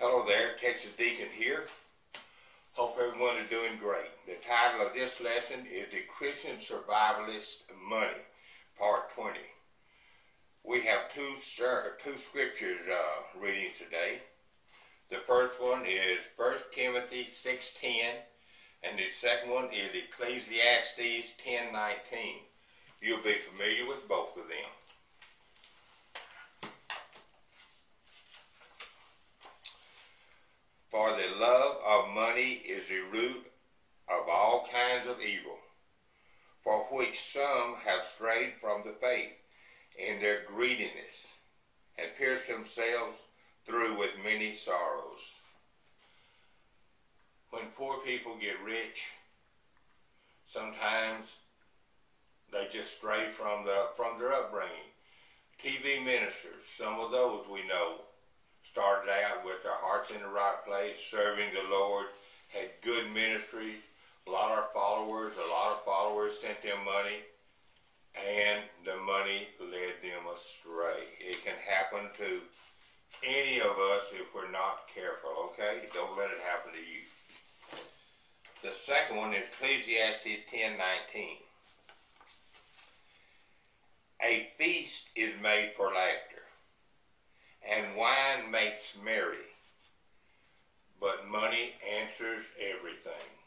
Hello there, Texas Deacon here. Hope everyone is doing great. The title of this lesson is The Christian Survivalist Money, Part 20. We have two scriptures readings today. The first one is 1 Timothy 6:10, and the second one is Ecclesiastes 10:19. You'll be familiar with both of them. For the love of money is the root of all kinds of evil, for which some have strayed from the faith in their greediness, and pierced themselves through with many sorrows. When poor people get rich, sometimes they just stray from their upbringing. TV ministers, some of those we know, started out with their hearts in the right place, serving the Lord, had good ministries, a lot of followers sent them money, and the money led them astray. It can happen to any of us if we're not careful, okay? Don't let it happen to you. The second one is Ecclesiastes 10:19. A feast is made for laughter, and wine makes merry, but money answers everything.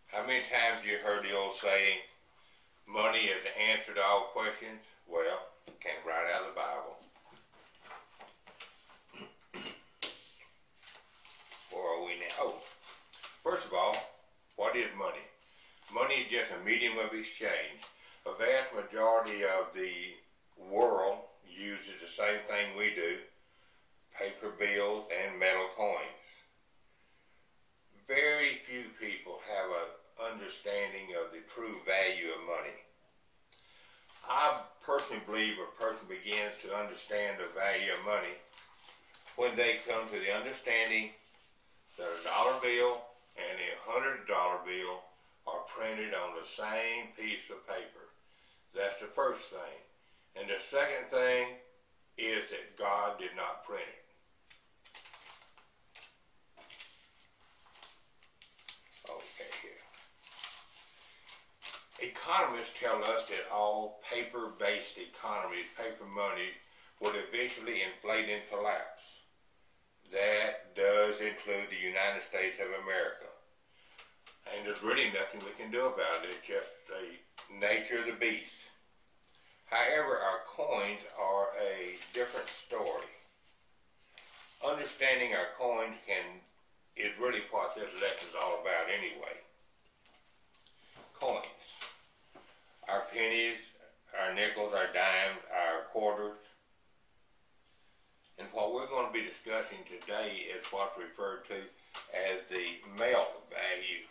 How many times have you heard the old saying, money is the answer to all questions? Well, it came right out of the Bible. Where are we now? Oh, first of all, what is money? Money is just a medium of exchange. A vast majority of the world uses the same thing we do, paper bills and metal coins. Very few people have an understanding of the true value of money. I personally believe a person begins to understand the value of money when they come to the understanding that a dollar bill and a $100 bill are printed on the same piece of paper. That's the first thing. And the second thing is that God did not print it. Okay, here. Economists tell us that all paper-based economies, paper money, will eventually inflate and collapse. That does include the United States of America. And there's really nothing we can do about it. It's just the nature of the beast. However, our coins are a different story. Understanding our coins is really what this lesson is all about anyway. Coins. Our pennies, our nickels, our dimes, our quarters. And what we're going to be discussing today is what's referred to as the melt value.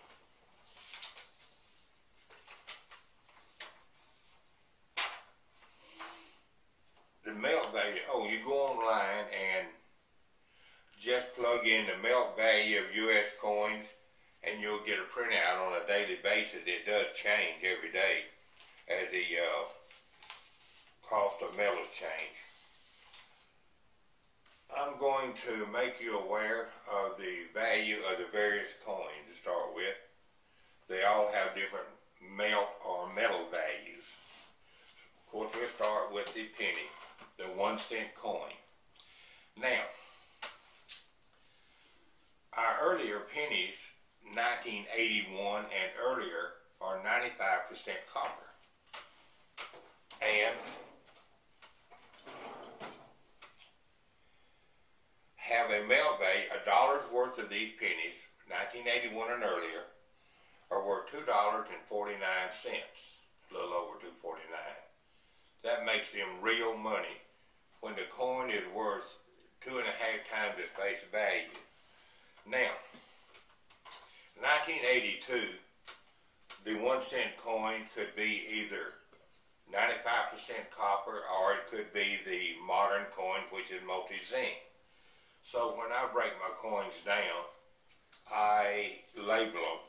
The melt value, you go online and just plug in the melt value of U.S. coins and you'll get a printout on a daily basis. It does change every day as the cost of metals change. I'm going to make you aware of the value of the various coins to start with. They all have different melt or metal values. Of course, we'll start with the penny, the 1-cent coin. Now, our earlier pennies, 1981 and earlier, are 95% copper. And have a melt value, a dollar's worth of these pennies, 1981 and earlier, are worth $2.49, a little over $2.49. That makes them real money when the coin is worth 2.5 times its face value. Now, 1982, the 1-cent coin could be either 95% copper or it could be the modern coin, which is multi-zinc. So when I break my coins down, I label them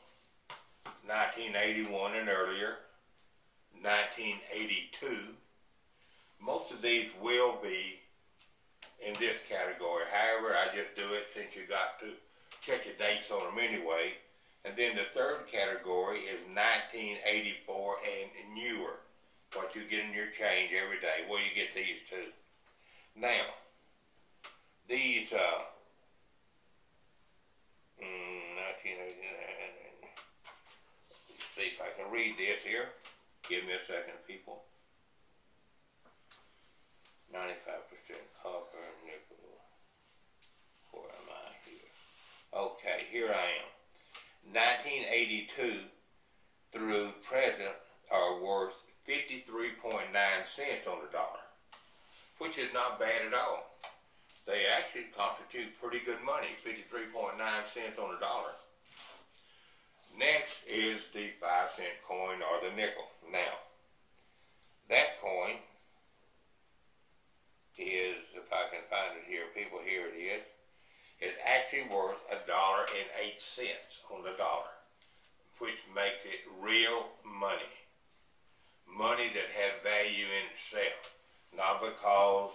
1981 and earlier, 1982. Most of these will be in this category. However, I just do it since you got to check your dates on them anyway. And then the third category is 1984 and newer. What you get in your change every day. Well, you get these two. Now, these 1989. Let's see if I can read this here. Give me a second, people. 95% copper, nickel. Where am I here? Okay, here I am. 1982 through present are worth 53.9 cents on the dollar, which is not bad at all. They actually constitute pretty good money, 53.9 cents on the dollar. Next is the 5-cent coin or the nickel. Now, that coin is, if I can find it here, people, here it is. It's actually worth $1.08 on the dollar, which makes it real money. Money that has value in itself, not because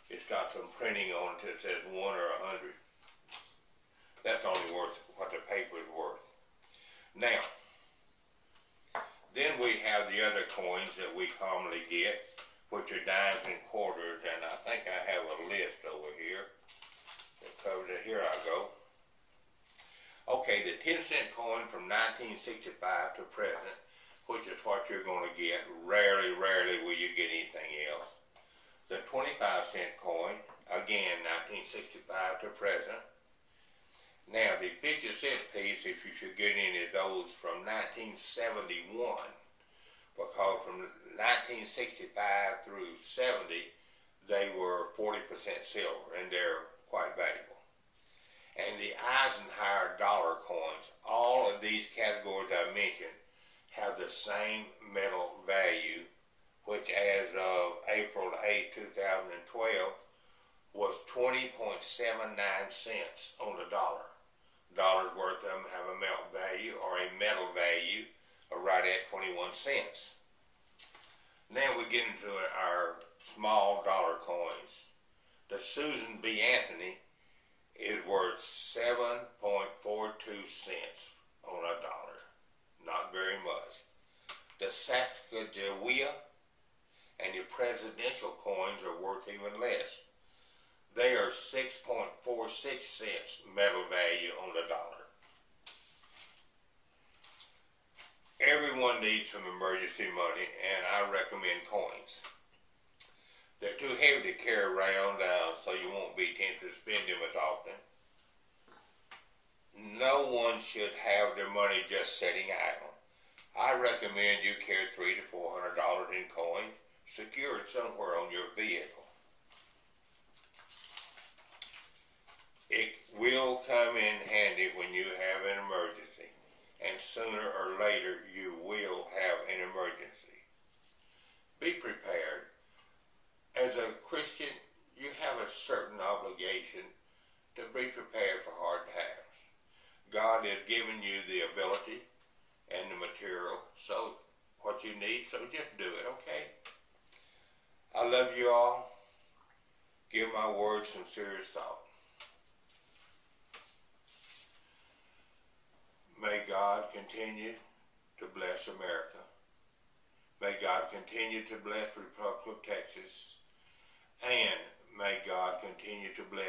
it's got some printing on it that says 1 or 100. That's only worth what the paper is worth. Now, then we have the other coins that we commonly get, which are dimes and quarters, and I think I have a list over here that covers it. Here I go. Okay, the 10-cent coin from 1965 to present, which is what you're going to get. Rarely will you get anything else. The 25-cent coin, again, 1965 to present. Now, the 50-cent piece, if you should get any of those from 1971, because from 1965 through 70, they were 40% silver, and they're quite valuable. And the Eisenhower dollar coins, all of these categories I mentioned, have the same metal value, which as of April 8, 2012, was 20.79 cents on the dollar. Dollars worth of them have a metal value or a metal value of right at 21 cents. Now we get into our small dollar coins. The Susan B. Anthony is worth 7.42 cents on a dollar. Not very much. The Sacagawea and the presidential coins are worth even less. They are 6.46 cents metal value on the dollar. Everyone needs some emergency money, and I recommend coins. They're too heavy to carry around, so you won't be tempted to spend them as often. No one should have their money just sitting idle. I recommend you carry $300 to $400 in coin, secured somewhere on your vehicle. It will come in handy when you have an emergency, and sooner or later you will have an emergency. Be prepared. As a Christian, you have a certain obligation to be prepared for hard times. God has given you the ability and the material, so what you need, so just do it, okay? I love you all. Give my words some serious thought. May God continue to bless America. May God continue to bless the Republic of Texas. And may God continue to bless